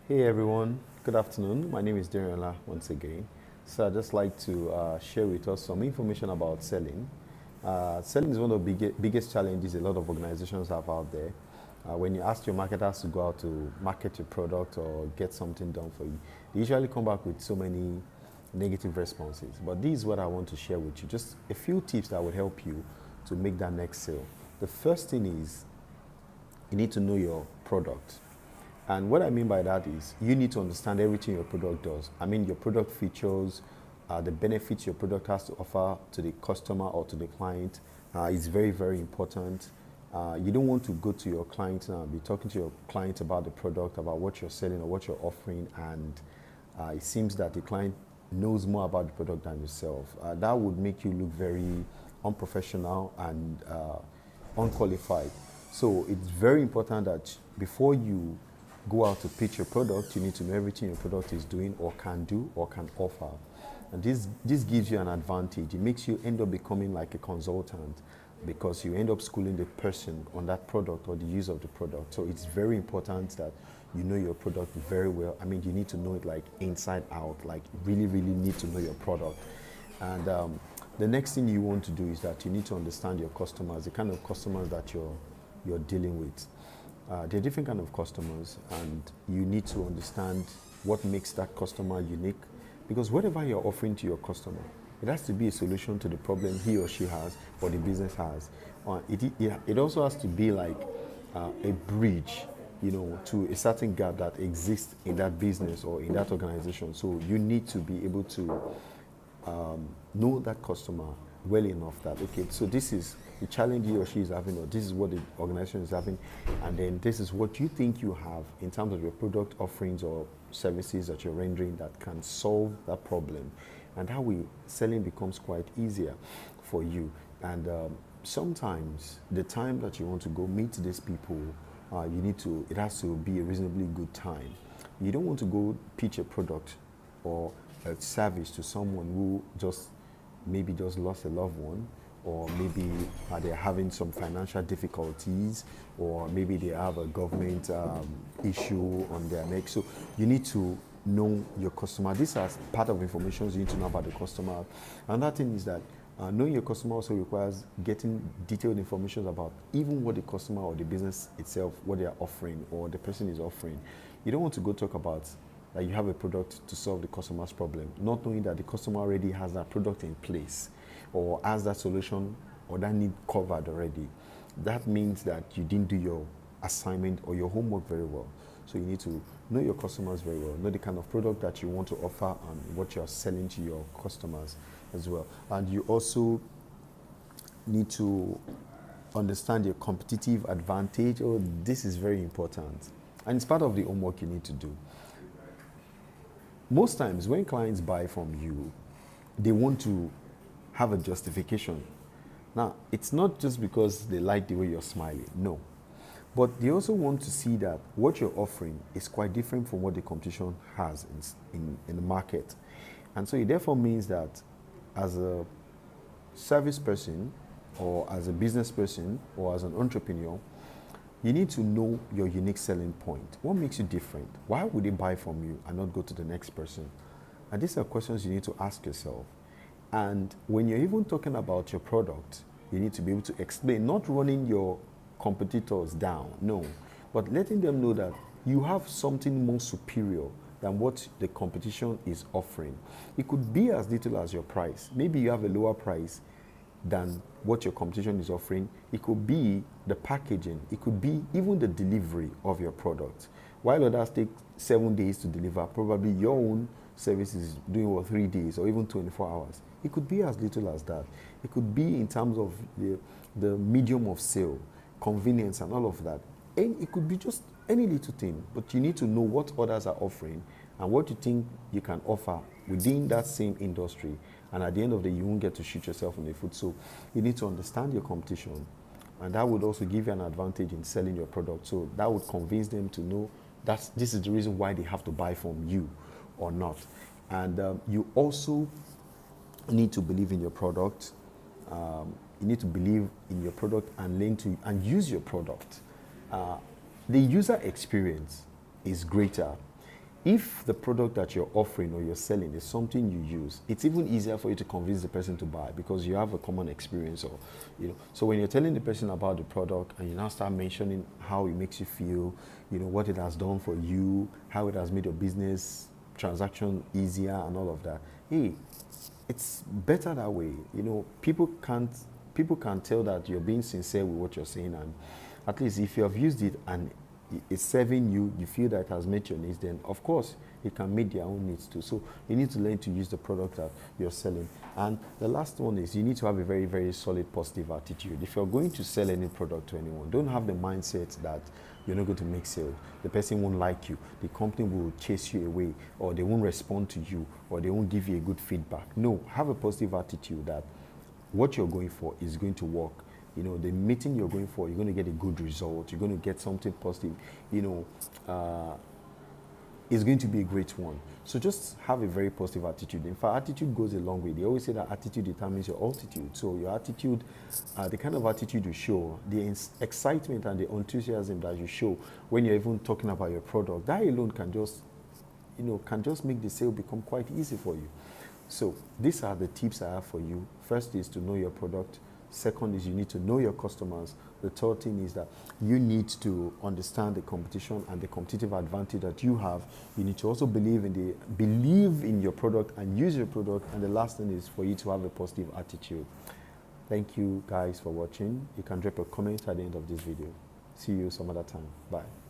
Hey everyone, good afternoon. My name is Dariola once again. So I'd just like to share with us some information about selling. Selling is one of the biggest challenges a lot of organizations have out there. When you ask your marketers to go out to market your product or get something done for you, they usually come back with so many negative responses. But this is what I want to share with you. Just a few tips that would help you to make that next sale. The first thing is you need to know your product. And what I mean by that is you need to understand everything your product does. I mean your product features, the benefits your product has to offer to the customer or to the client is very, very important. You don't want to go to your client and be talking to your client about the product, about what you're selling or what you're offering, and it seems that the client knows more about the product than yourself. That would make you look very unprofessional and unqualified. So it's very important that before you go out to pitch your product, you need to know everything your product is doing or can do or can offer. And this gives you an advantage. It makes you end up becoming like a consultant because you end up schooling the person on that product or the use of the product. So it's very important that you know your product very well. I mean, you need to know it like inside out, like really, really need to know your product. And the next thing you want to do is that you need to understand your customers, the kind of customers that you're dealing with. There are different kind of customers, and you need to understand what makes that customer unique, because whatever you're offering to your customer, it has to be a solution to the problem he or she has or the business has. It also has to be like a bridge, to a certain gap that exists in that business or in that organization. So you need to be able to know that customer well enough that, okay, so this is the challenge he or she is having, or this is what the organization is having, and then this is what you think you have in terms of your product offerings or services that you're rendering that can solve that problem. And that way, selling becomes quite easier for you. And sometimes the time that you want to go meet these people, it has to be a reasonably good time. You don't want to go pitch a product or a service to someone who maybe just lost a loved one, or maybe they're having some financial difficulties, or maybe they have a government issue on their neck. So you need to know your customer. These are part of information you need to know about the customer. Another thing is that knowing your customer also requires getting detailed information about even what the customer or the business itself, what they are offering or the person is offering. You don't want to go talk about that you have a product to solve the customer's problem, not knowing that the customer already has that product in place or has that solution or that need covered already. That means that you didn't do your assignment or your homework very well. So you need to know your customers very well, know the kind of product that you want to offer and what you're selling to your customers as well. And you also need to understand your competitive advantage. Oh, this is very important. And it's part of the homework you need to do. Most times when clients buy from you, they want to have a justification. Now, it's not just because they like the way you're smiling, no. But they also want to see that what you're offering is quite different from what the competition has in the market. And so it therefore means that as a service person or as a business person or as an entrepreneur, you need to know your unique selling point. What makes you different? Why would they buy from you and not go to the next person? And these are questions you need to ask yourself. And when you're even talking about your product, you need to be able to explain, not running your competitors down, no, but letting them know that you have something more superior than what the competition is offering. It could be as little as your price. Maybe you have a lower price than what your competition is offering. It could be the packaging. It could be even the delivery of your product. While others take 7 days to deliver, probably your own service is doing 3 days or even 24 hours. It could be as little as that. It could be in terms of the medium of sale, convenience and all of that. And it could be just any little thing, but you need to know what others are offering and what you think you can offer within that same industry. And at the end of the day, you won't get to shoot yourself in the foot. So you need to understand your competition, and that would also give you an advantage in selling your product. So that would convince them to know that this is the reason why they have to buy from you or not. And you also need to believe in your product. You need to believe in your product and learn to and use your product. The user experience is greater if the product that you're offering or you're selling is something you use, it's even easier for you to convince the person to buy because you have a common experience. Or, so when you're telling the person about the product and you now start mentioning how it makes you feel, what it has done for you, how it has made your business transaction easier and all of that, hey, it's better that way. People can tell that you're being sincere with what you're saying, and at least if you have used it and it's serving you, you feel that it has met your needs, then of course it can meet their own needs too. So you need to learn to use the product that you're selling. And the last one is you need to have a very, very solid positive attitude. If you're going to sell any product to anyone, don't have the mindset that you're not going to make sales. The person won't like you. The company will chase you away, or they won't respond to you, or they won't give you a good feedback. No, have a positive attitude that what you're going for is going to work. The meeting you're going for, you're going to get a good result. You're going to get something positive. It's going to be a great one. So just have a very positive attitude. In fact, attitude goes a long way. They always say that attitude determines your altitude. So your attitude, the kind of attitude you show, the excitement and the enthusiasm that you show when you're even talking about your product, that alone can just make the sale become quite easy for you. So these are the tips I have for you. First is to know your product. Second is you need to know your customers. The third thing is that you need to understand the competition and the competitive advantage that you have. You need to also believe in your product and use your product. And the last thing is for you to have a positive attitude. Thank you guys for watching. You can drop a comment at the end of this video. See you some other time. Bye.